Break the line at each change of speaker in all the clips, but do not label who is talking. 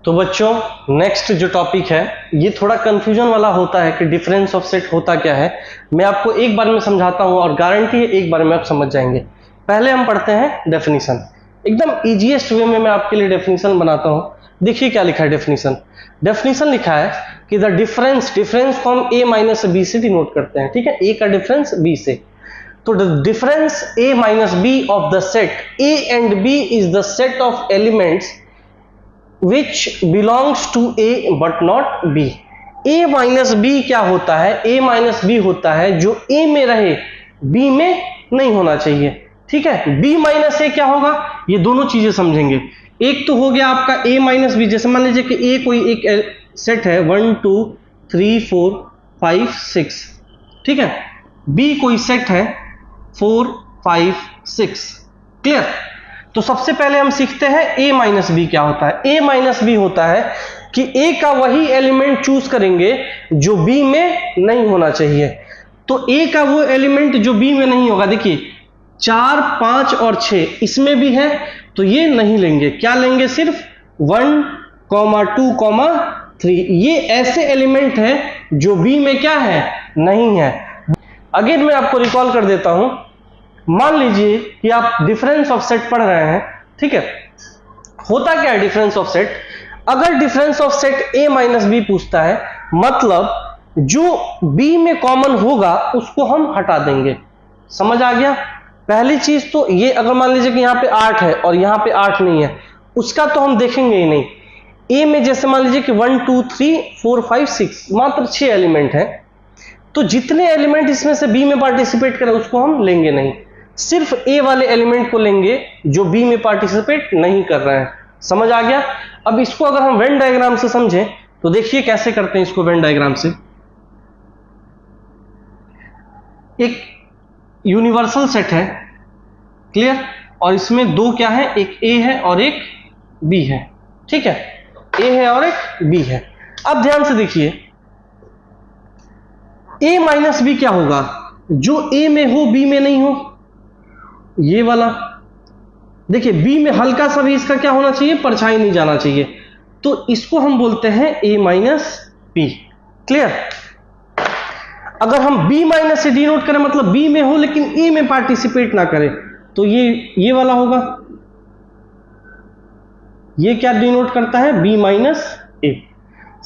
तो बच्चों नेक्स्ट जो टॉपिक है ये थोड़ा कंफ्यूजन वाला होता है कि डिफरेंस ऑफ सेट होता क्या है। मैं आपको एक बार में समझाता हूं और गारंटी है एक बार में आप समझ जाएंगे। पहले हम पढ़ते हैं डेफिनेशन। एकदम इजीएस्ट वे में मैं आपके लिए डेफिनेशन बनाता हूं। देखिए क्या लिखा है डेफिनेशन। डेफिनेशन लिखा है कि द डिफरेंस को हम a माइनस बी से डिनोट करते हैं। ठीक है, a का डिफरेंस b से। तो the difference a minus B of the set a and b is the set of elements which belongs to A but not B। A minus B क्या होता है? A माइनस बी होता है जो A में रहे B में नहीं होना चाहिए। ठीक है, B माइनस A क्या होगा? ये दोनों चीजें समझेंगे। एक तो हो गया आपका A माइनस बी, जैसे मान लीजिए कि A कोई एक सेट है 1 2 3 4 5 6। ठीक है, B कोई सेट है 4 5 6। क्लियर? तो सबसे पहले हम सीखते हैं a माइनस बी क्या होता है। a माइनस बी होता है कि a का वही एलिमेंट चूज करेंगे जो b में नहीं होना चाहिए। तो a का वो एलिमेंट जो b में नहीं होगा, देखिए 4 5 और 6 इसमें भी है तो ये नहीं लेंगे। क्या लेंगे? सिर्फ 1 2 3। ये ऐसे एलिमेंट है जो b में क्या है? नहीं है। अगेन मैं आपको रिकॉल कर देता हूं। मान लीजिए कि आप डिफरेंस ऑफ सेट पढ़ रहे हैं। ठीक है, होता क्या है डिफरेंस ऑफ सेट? अगर difference of set a minus B पूछता है, मतलब जो b में कॉमन होगा उसको हम हटा देंगे। समझ आ गया? पहली चीज तो ये, अगर मान लीजिए कि यहां पे 8 है और यहां पे 8 नहीं है, उसका तो हम देखेंगे ही नहीं। a में जैसे मान लीजिए कि 1 2 3 4 5 6 मात्र 6 एलिमेंट है, तो जितने एलिमेंट इसमें से b में पार्टिसिपेट करें उसको हम लेंगे नहीं। सिर्फ a वाले एलिमेंट को लेंगे जो b में पार्टिसिपेट नहीं कर रहे हैं। समझ आ गया? अब इसको अगर हम वेन डायग्राम से समझें तो देखिए कैसे करते हैं इसको। वेन डायग्राम से एक यूनिवर्सल सेट है, क्लियर, और इसमें दो क्या है, एक a है और एक b है। ठीक है, a है और एक b है। अब ध्यान से देखिए, a माइनस बी क्या होगा? जो a में हो b में नहीं हो, ये वाला। देखिए b में हल्का सा भी इसका क्या होना चाहिए? परछाई नहीं जाना चाहिए। तो इसको हम बोलते हैं a माइनस बी। क्लियर? अगर हम b माइनस से डिनोट करें, मतलब b में हो लेकिन a में पार्टिसिपेट ना करे, तो ये वाला होगा। ये क्या डिनोट करता है? b माइनस ए।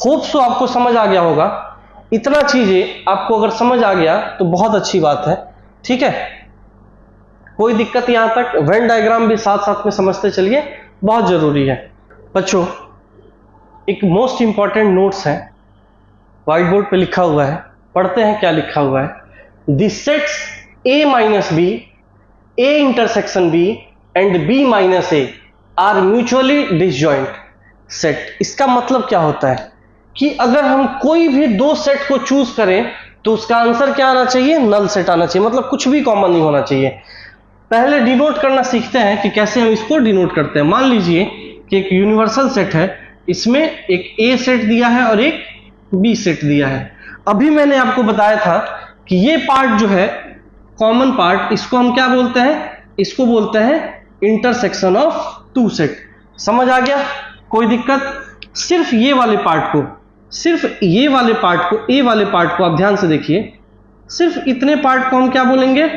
होप सो आपको समझ आ गया होगा। इतना चीजें आपको अगर समझ आ गया तो बहुत अच्छी बात है। ठीक है, कोई दिक्कत यहां तक? वेन डायग्राम भी साथ साथ में समझते चलिए, बहुत जरूरी है। बच्चों एक मोस्ट इंपॉर्टेंट नोट्स है, व्हाइट बोर्ड पे लिखा हुआ है, पढ़ते हैं क्या लिखा हुआ है। This sets a minus B, a intersection b and b minus a are mutually disjoint set. इसका मतलब क्या होता है कि अगर हम कोई भी दो सेट को चूज करें तो उसका आंसर क्या आना चाहिए? नल सेट आना चाहिए, मतलब कुछ भी कॉमन नहीं होना चाहिए। पहले डिनोट करना सीखते हैं कि कैसे हम इसको डिनोट करते हैं। मान लीजिए कि एक यूनिवर्सल सेट है, इसमें एक a सेट दिया है और एक b सेट दिया है। अभी मैंने आपको बताया था कि ये पार्ट जो है कॉमन पार्ट, इसको हम क्या बोलते हैं? इसको बोलते हैं इंटरसेक्शन ऑफ टू सेट। समझ आ गया? कोई दिक्कत? सिर्फ ये वाले पार्ट को, सिर्फ ये वाले पार्ट को, a वाले पार्ट को आप ध्यान से देखिए, सिर्फ इतने पार्ट को हम क्या बोलेंगे?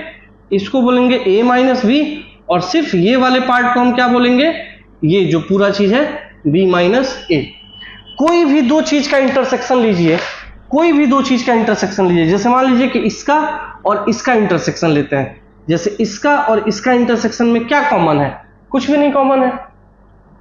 इसको बोलेंगे a माइनस बी, और सिर्फ ये वाले पार्ट को हम क्या बोलेंगे? ये जो पूरा चीज है b माइनस ए। कोई भी दो चीज का इंटरसेक्शन लीजिए, कोई भी दो चीज का इंटरसेक्शन लीजिए। जैसे मान लीजिए कि इसका और इसका इंटरसेक्शन लेते हैं। जैसे इसका और इसका इंटरसेक्शन में क्या कॉमन है? कुछ भी नहीं कॉमन है।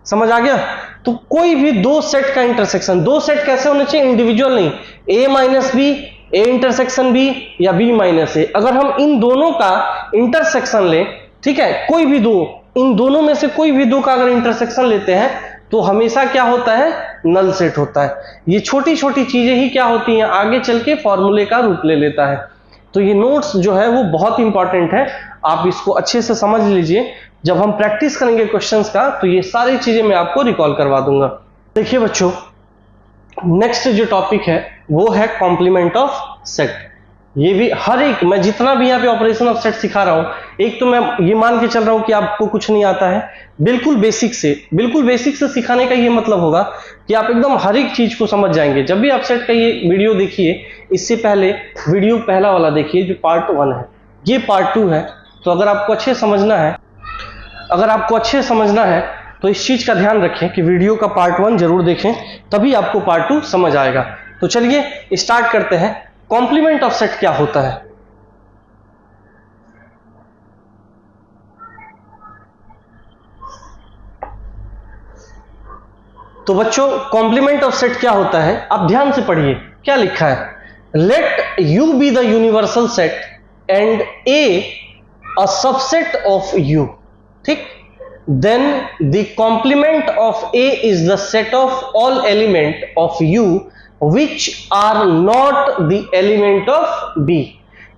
समझ आ गया? तो कोई भी दो सेट का इंटरसेक्शन, दो सेट कैसे होने चाहिए? इंडिविजुअल नहीं, a minus B, a intersection b या b माइनस ए। अगर हम इन दोनों का इंटरसेक्शन लें, ठीक है, कोई भी दो, इन दोनों में से कोई भी दो का अगर इंटरसेक्शन लेते हैं तो हमेशा क्या होता है? नल सेट होता है। ये छोटी छोटी चीजें ही क्या होती हैं? आगे चल के फॉर्मूले का रूप ले लेता है। तो ये नोट्स जो है वो बहुत इंपॉर्टेंट है, आप इसको अच्छे से समझ लीजिए। जब हम प्रैक्टिस करेंगे क्वेश्चंस का तो ये सारी चीजें मैं आपको रिकॉल करवा दूंगा। देखिए बच्चों, नेक्स्ट जो टॉपिक है वो है कॉम्प्लीमेंट ऑफ सेट। ये भी हर एक, मैं जितना भी यहाँ पे ऑपरेशन ऑफ सेट सिखा रहा हूँ, एक तो मैं ये मान के चल रहा हूँ कि आपको कुछ नहीं आता है, बिल्कुल बेसिक से सिखाने का ये मतलब होगा कि आप एकदम हर एक चीज को समझ जाएंगे। जब भी आप सेट का ये वीडियो देखिए, इससे पहले वीडियो पहला वाला देखिए जो पार्ट 1 है, ये पार्ट 2 है। तो अगर आपको अच्छे समझना है तो इस चीज का ध्यान रखें कि वीडियो का पार्ट 1 जरूर देखें, तभी आपको पार्ट 2 समझ आएगा। तो चलिए स्टार्ट करते हैं। कॉम्प्लीमेंट ऑफ सेट क्या होता है? तो बच्चों, कॉम्प्लीमेंट ऑफ सेट क्या होता है, आप ध्यान से पढ़िए क्या लिखा है। Let U be the universal set and A a subset of U, ठीक? Then the complement of A is the set of all element of U which are not the element of B.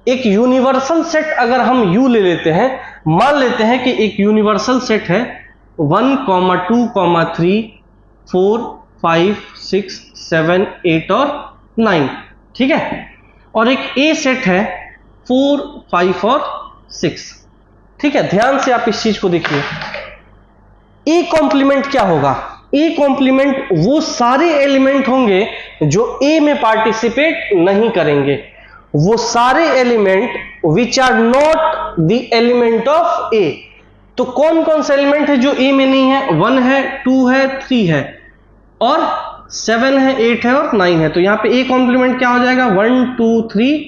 एक universal set अगर हम you ले लेते हैं, मान लेते हैं कि एक यूनिवर्सल सेट है 1, 2, 3, 4, 5, 6, 7, 8 और 9, ठीक है? और एक ए सेट है 4, 5 और 6, ठीक है? ध्यान से आप इस चीज को देखिए। ए कॉम्प्लीमेंट क्या होगा? ए कॉम्प्लीमेंट वो सारे एलिमेंट होंगे जो ए में पार्टिसिपेट नहीं करेंगे, वो सारे element which are not the element of A. तो कौन कौन से एलिमेंट है जो ए में नहीं है? 1 है, 2 है, 3 है और 7 है, 8 है और 9 है। तो यहां पे ए कॉम्प्लीमेंट क्या हो जाएगा? 1, 2, 3,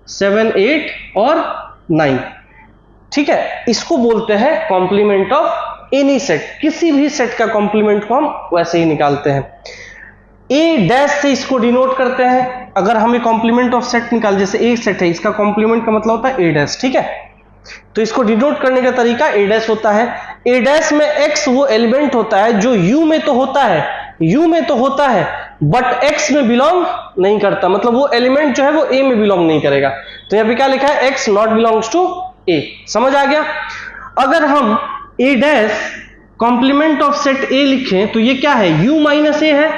7, 8 और 9, ठीक है? इसको बोलते हैं कॉम्प्लीमेंट ऑफ एनी सेट। किसी भी सेट का कॉम्प्लीमेंट को हम वैसे ही निकालते हैं, ए डैश से इसको डिनोट करते हैं। अगर हमें कॉम्प्लीमेंट ऑफ सेट निकाल, जैसे ए सेट है, इसका कॉम्प्लीमेंट का मतलब होता है ए डैश, ठीक है? तो इसको डिनोट करने का तरीका ए डैश होता है। ए डैश में एक्स वो एलिमेंट होता है जो यू में तो होता है बट एक्स में बिलोंग नहीं करता, मतलब वो एलिमेंट जो है वो ए में बिलोंग नहीं करेगा। तो यहां पे क्या लिखा है? X not belongs to A. समझ आ गया? अगर हम A dash complement of set A लिखें तो ये क्या है? यू माइनस ए है,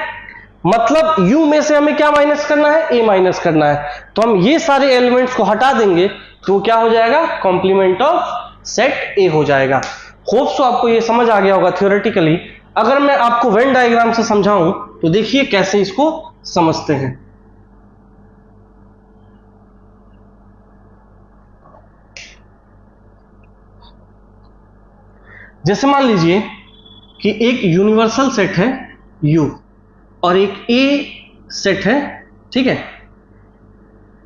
मतलब यू में से हमें क्या माइनस करना है? ए माइनस करना है। तो हम ये सारे एलिमेंट्स को हटा देंगे तो क्या हो जाएगा? कॉम्प्लीमेंट ऑफ सेट ए हो जाएगा। होप सो आपको ये समझ आ गया होगा थ्योरेटिकली। अगर मैं आपको वेन डायग्राम से समझाऊं तो देखिए कैसे इसको समझते हैं। जैसे मान लीजिए कि एक यूनिवर्सल सेट है U और एक ए सेट है, ठीक है?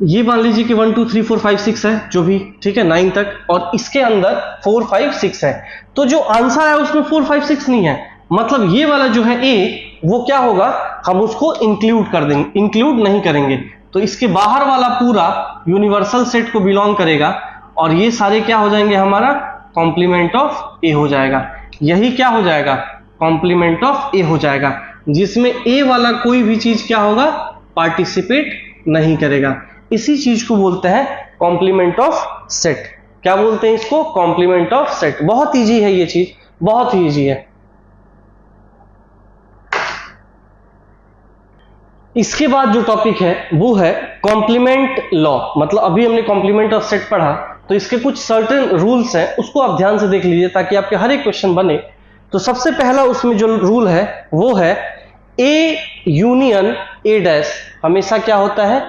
ये मान लीजिए कि 1, 2, 3, 4, 5, 6 है, जो भी, ठीक है, 9 तक, और इसके अंदर 4, 5, 6 है। तो जो आंसर है उसमें 4, 5, 6 नहीं है, मतलब ये वाला जो है ए, वो क्या होगा? हम उसको इंक्लूड कर देंगे, इंक्लूड नहीं करेंगे। तो इसके बाहर वाला पूरा यूनिवर्सल सेट को बिलोंग करेगा और ये सारे क्या हो जाएंगे? हमारा कॉम्प्लीमेंट ऑफ ए हो जाएगा। यही क्या हो जाएगा? कॉम्प्लीमेंट ऑफ ए हो जाएगा, जिसमें ए वाला कोई भी चीज क्या होगा? पार्टिसिपेट नहीं करेगा। इसी चीज को बोलते हैं कॉम्प्लीमेंट ऑफ सेट। क्या बोलते हैं इसको? Complement of set. बहुत इजी है ये चीज, बहुत ही इजी है। इसके बाद जो टॉपिक है वो है कॉम्प्लीमेंट लॉ। मतलब अभी हमने कॉम्प्लीमेंट ऑफ सेट पढ़ा, तो इसके कुछ सर्टेन रूल्स हैं, उसको आप ध्यान से देख लीजिए ताकि आपके हर एक क्वेश्चन बने। तो सबसे पहला उसमें जो रूल है वो है ए यूनियन ए डैश हमेशा क्या होता है?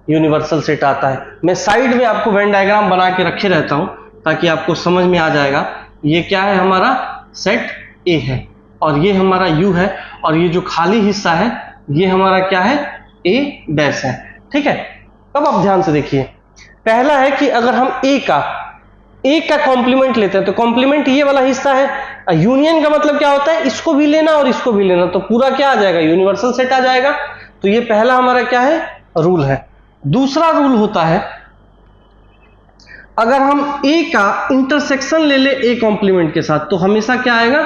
यूनिवर्सल सेट आता है। मैं साइड में आपको वेन डायग्राम बना के रखे रहता हूं ताकि आपको समझ में आ जाएगा। ये क्या है? हमारा सेट ए है और ये हमारा यू है और ये जो खाली हिस्सा है ये हमारा क्या है? ए डैश है, ठीक है? अब आप ध्यान से देखिए। पहला है कि अगर हम ए का कॉम्प्लीमेंट लेते हैं तो कॉम्प्लीमेंट ये वाला हिस्सा है। यूनियन का मतलब क्या होता है? इसको भी लेना और इसको भी लेना, तो पूरा क्या आ जाएगा? यूनिवर्सल सेट आ जाएगा। तो ये पहला हमारा क्या है? रूल है। दूसरा रूल होता है अगर हम ए का इंटरसेक्शन ले ले ए कॉम्प्लीमेंट के साथ तो हमेशा क्या आएगा?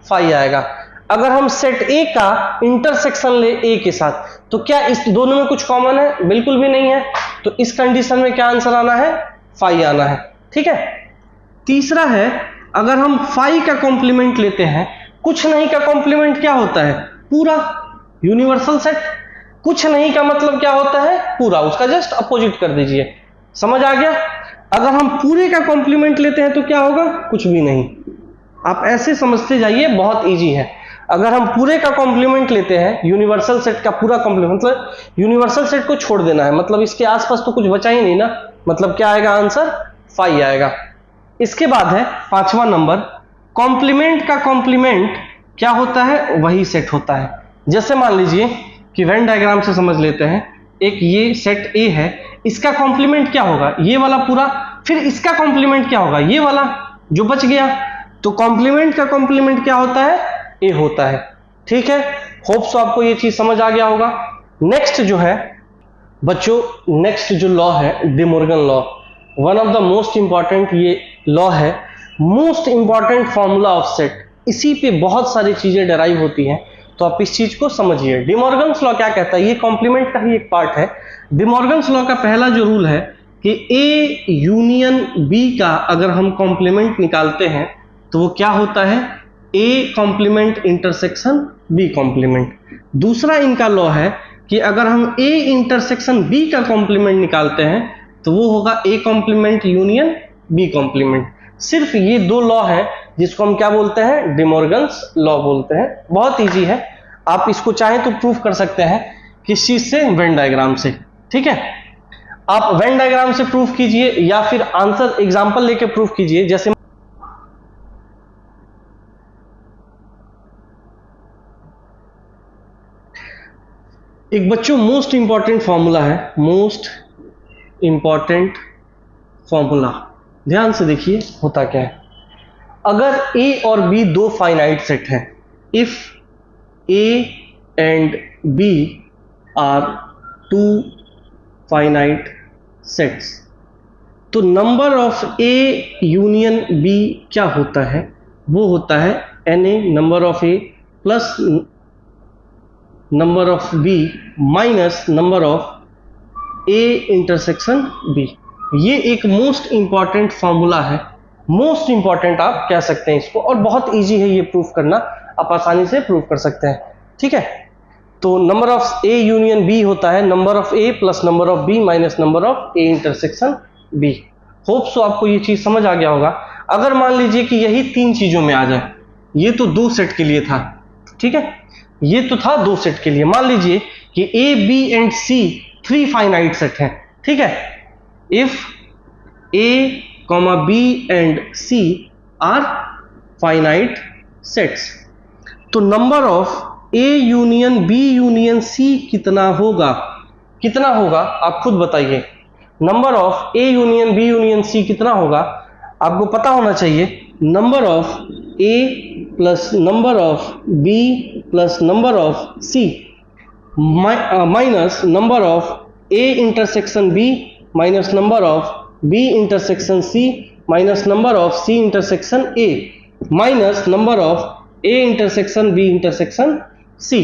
फाई आएगा। अगर हम सेट ए का इंटरसेक्शन ले ए के साथ तो क्या इस दोनों में कुछ कॉमन है? बिल्कुल भी नहीं है। तो इस कंडीशन में क्या आंसर आना है? फाई आना है, ठीक है? तीसरा है अगर हम फाई का कॉम्प्लीमेंट लेते हैं, कुछ नहीं का कॉम्प्लीमेंट क्या होता है? पूरा यूनिवर्सल सेट। कुछ नहीं का मतलब क्या होता है? पूरा, उसका जस्ट अपोजिट कर दीजिए। समझ आ गया? अगर हम पूरे का कॉम्प्लीमेंट लेते हैं तो क्या होगा? कुछ भी नहीं। आप ऐसे समझते जाइए, बहुत इजी है। अगर हम पूरे का कॉम्प्लीमेंट लेते हैं, यूनिवर्सल सेट का पूरा कॉम्प्लीमेंट, मतलब यूनिवर्सल सेट को छोड़ देना है, मतलब इसके आसपास तो कुछ बचा ही नहीं ना, मतलब क्या आएगा आंसर 5 आएगा। इसके बाद है 5वां नंबर, कॉम्प्लीमेंट का कॉम्प्लीमेंट क्या होता है, वही सेट होता है। जैसे मान लीजिए कि वेन डायग्राम से समझ लेते हैं, एक ये सेट ए है, इसका कॉम्प्लीमेंट क्या होगा, ये वाला पूरा, फिर इसका कॉम्प्लीमेंट क्या होगा, ये वाला जो बच गया। तो कॉम्प्लीमेंट का कॉम्प्लीमेंट क्या होता है, ए होता है। ठीक है, होप सो आपको ये चीज समझ आ गया होगा। नेक्स्ट जो है बच्चों, नेक्स्ट जो लॉ है day Morgan law, one of the most important ये लॉ है, most important formula of set, इसी पे बहुत सारी चीजें डेराइव होती हैं, तो आप इस चीज को समझिए। डे मॉर्गन्स लॉ क्या कहता है, ये कॉम्प्लीमेंट का ही एक पार्ट है। डे मॉर्गन्स लॉ का पहला जो रूल है कि ए यूनियन बी का अगर हम कॉम्प्लीमेंट निकालते हैं तो वो क्या होता है, A complement intersection B complement. दूसरा इनका लॉ है कि अगर हम ए इंटरसेक्शन बी का कॉम्प्लीमेंट निकालते हैं तो वो होगा A complement union B complement. सिर्फ ये दो लॉ है जिसको हम क्या बोलते हैं, डे मॉर्गन्स लॉ बोलते हैं। बहुत इजी है, आप इसको चाहें तो प्रूफ कर सकते हैं किस चीज से, वेन डायग्राम से। ठीक है, आप वेन डायग्राम से प्रूफ कीजिए या फिर आंसर एग्जांपल लेके प्रूफ कीजिए। जैसे एक बच्चों मोस्ट इंपॉर्टेंट फॉर्मूला है, मोस्ट इंपॉर्टेंट फॉर्मूला, ध्यान से देखिए होता क्या है। अगर ए और बी दो फाइनाइट सेट हैं, if A and B are two finite sets, तो number of A union B क्या होता है, वो होता है n A number of A plus number of B minus number of A intersection B. ये एक मोस्ट इंपॉर्टेंट फॉर्मूला है, मोस्ट इंपॉर्टेंट आप कह सकते हैं इसको, और बहुत इजी है ये प्रूफ करना, आप आसानी से प्रूफ कर सकते हैं। ठीक है, तो number of A union B होता है number of A plus number of B minus number of A intersection B. Hope so आपको ये चीज समझ आ गया होगा। अगर मान लीजिए कि यही तीन चीजों में आ जाए, ये तो दो सेट के लिए था, ठीक है, ये तो था दो सेट के लिए। मान लीजिए कि A B and C 3 finite set है, ठीक है, if A comma B and C are finite sets, तो number of A union B union C कितना होगा, कितना होगा आप खुद बताइए। Number of A union B union C कितना होगा, आपको पता होना चाहिए। Number of A plus number of B plus number of C minus number of A intersection B minus number of B intersection C minus number of C intersection A minus number of A intersection B intersection C.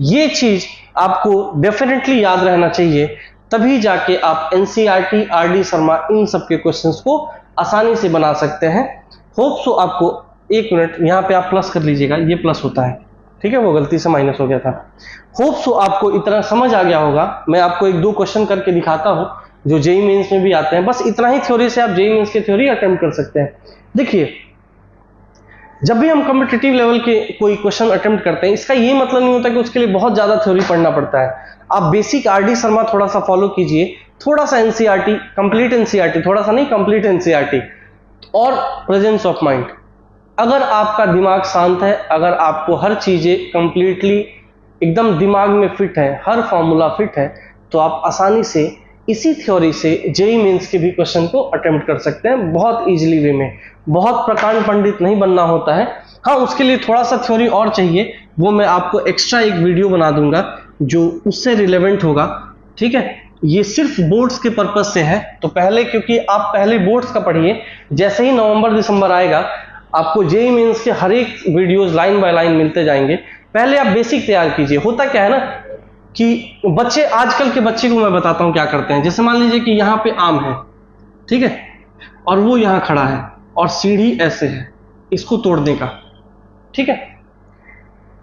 ये चीज आपको definitely याद रहना चाहिए, तभी जाके आप NCERT, RD Sharma इन सब के क्वेश्चंस को आसानी से बना सकते हैं। होप सो आपको, एक मिनट यहाँ पे आप प्लस कर लीजिएगा, ये प्लस होता है, ठीक है, वो गलती से माइनस हो गया था। होप सो आपको इतना समझ आ गया होगा। मैं आपको एक दो क्वेश्चन करके दिखाता हूँ जो जेईई मेंस में भी आते हैं, बस इतना ही थ्योरी से आप जेईई मेंस की थ्योरी अटेम्प्ट कर सकते हैं। देखिए, जब भी हम कॉम्पिटिटिव लेवल के कोई क्वेश्चन अटेम्प्ट करते हैं, इसका ये मतलब नहीं होता कि उसके लिए बहुत ज्यादा थ्योरी पढ़ना पड़ता है। आप बेसिक आरडी शर्मा थोड़ा सा फॉलो कीजिए, थोड़ा सा एनसीईआरटी, कंप्लीट एनसीईआरटी, थोड़ा सा नहीं कंप्लीट एनसीईआरटी, और प्रेजेंस ऑफ माइंड। अगर आपका दिमाग शांत है, अगर आपको हर चीजें कंप्लीटली एकदम दिमाग में फिट है, हर फॉर्मूला फिट है, तो आप आसानी से इसी थ्योरी से जेईई मेंस के भी क्वेश्चन को अटेम्प्ट कर सकते हैं बहुत इजीली वे में। बहुत प्रकांड पंडित नहीं बनना होता है, हाँ उसके लिए थोड़ा सा थ्योरी और चाहिए, वो मैं आपको एक्स्ट्रा एक वीडियो बना दूंगा जो उससे रिलेवेंट होगा। ठीक है, ये सिर्फ बोर्ड्स के पर्पज से है, तो पहले, क्योंकि आप पहले बोर्ड्स का पढ़िए, जैसे ही नवंबर दिसंबर आएगा आपको जेईई मेंस के हर एक वीडियोस लाइन बाय लाइन मिलते जाएंगे। पहले आप बेसिक तैयार कीजिए। होता क्या है ना कि बच्चे, आजकल के बच्चे को मैं बताता हूं क्या करते हैं। जैसे मान लीजिए कि यहाँ पे आम है, ठीक है, और वो यहाँ खड़ा है और सीढ़ी ऐसे है इसको तोड़ने का, ठीक है।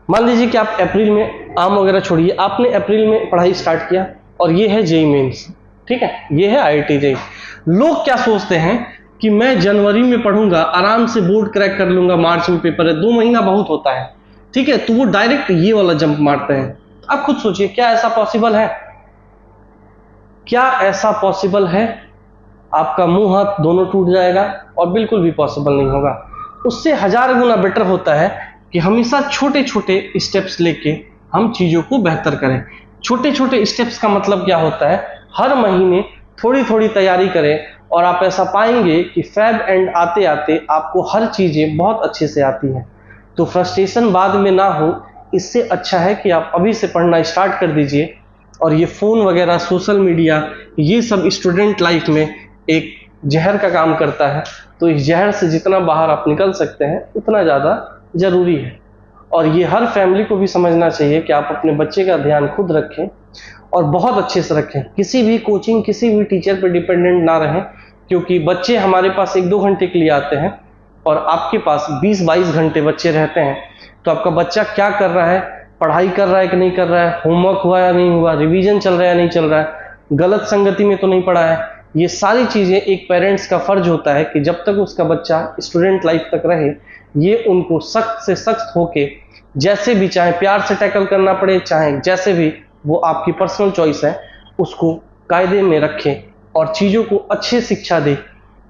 मान लीजिए कि आप अप्रैल में, आम वगैरह छोड़िए, आपने अप्रैल में पढ़ाई स्टार्ट किया और ये है जेईई मेंस, ठीक है, ये है आईआईटी जेईई। लोग क्या सोचते हैं कि मैं जनवरी में पढ़ूंगा, आराम से बोर्ड क्रैक कर लूंगा, मार्च में पेपर है, 2 महीना बहुत होता है। ठीक है, तो वो डायरेक्ट ये वाला जंप मारते हैं। आप खुद सोचिए, क्या ऐसा पॉसिबल है? क्या ऐसा पॉसिबल है? आपका मुंह हाथ दोनों टूट जाएगा, और बिल्कुल भी पॉसिबल नहीं होगा। उससे 1000 गुना बेटर होता है कि हमेशा छोटे छोटे स्टेप्स लेके हम चीज़ों को बेहतर करें। छोटे छोटे स्टेप्स का मतलब क्या होता है? हर महीने थोड़ी थोड़ी तैयारी करें, और आप ऐसा पाएंगे कि फैब एंड आते आते आपको हर चीज़ें बहुत अच्छे से आती हैं। तो फ्रस्ट्रेशन बाद में ना हो, इससे अच्छा है कि आप अभी से पढ़ना स्टार्ट कर दीजिए। और ये फ़ोन वगैरह, सोशल मीडिया, ये सब स्टूडेंट लाइफ में एक जहर का काम करता है। तो इस जहर से जितना बाहर आप निकल सकते हैं उतना ज़्यादा ज़रूरी है। और ये हर फैमिली को भी समझना चाहिए कि आप अपने बच्चे का ध्यान खुद रखें, और बहुत अच्छे से रखें। किसी भी कोचिंग, किसी भी टीचर पर डिपेंडेंट ना रहें, क्योंकि बच्चे हमारे पास 1-2 घंटे के लिए आते हैं, और आपके पास 20-22 घंटे बच्चे रहते हैं। तो आपका बच्चा क्या कर रहा है, पढ़ाई कर रहा है कि नहीं कर रहा है, होमवर्क हुआ या नहीं हुआ, रिवीजन चल रहा है या नहीं चल रहा है, गलत संगति में तो नहीं पड़ा है, ये सारी चीज़ें एक पेरेंट्स का फर्ज होता है कि जब तक उसका बच्चा स्टूडेंट लाइफ तक रहे, ये उनको सख्त से सख्त होके, जैसे भी, चाहे प्यार से टैकल करना पड़े, चाहे जैसे भी, वो आपकी पर्सनल चॉइस है, उसको कायदे में रखें और चीज़ों को अच्छे शिक्षा दें।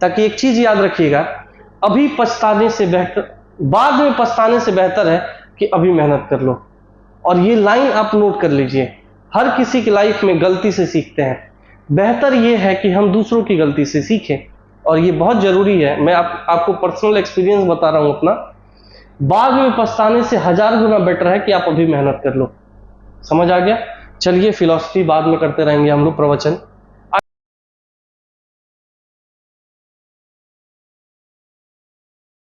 ताकि एक चीज़ याद रखिएगा, अभी पछताने से बेहतर, बाद में पछताने से बेहतर है कि अभी मेहनत कर लो। और ये लाइन आप नोट कर लीजिए, हर किसी की लाइफ में गलती से सीखते हैं। बेहतर ये है कि हम दूसरों की गलती से सीखें, और ये बहुत ज़रूरी है। मैं आपको पर्सनल एक्सपीरियंस बता रहा हूँ अपना। बाद में पछताने से 1000 गुना बेटर है कि आप अभी मेहनत कर लो। समझ आ गया? चलिए, फिलॉसफी बाद में करते रहेंगे हम लोग, प्रवचन।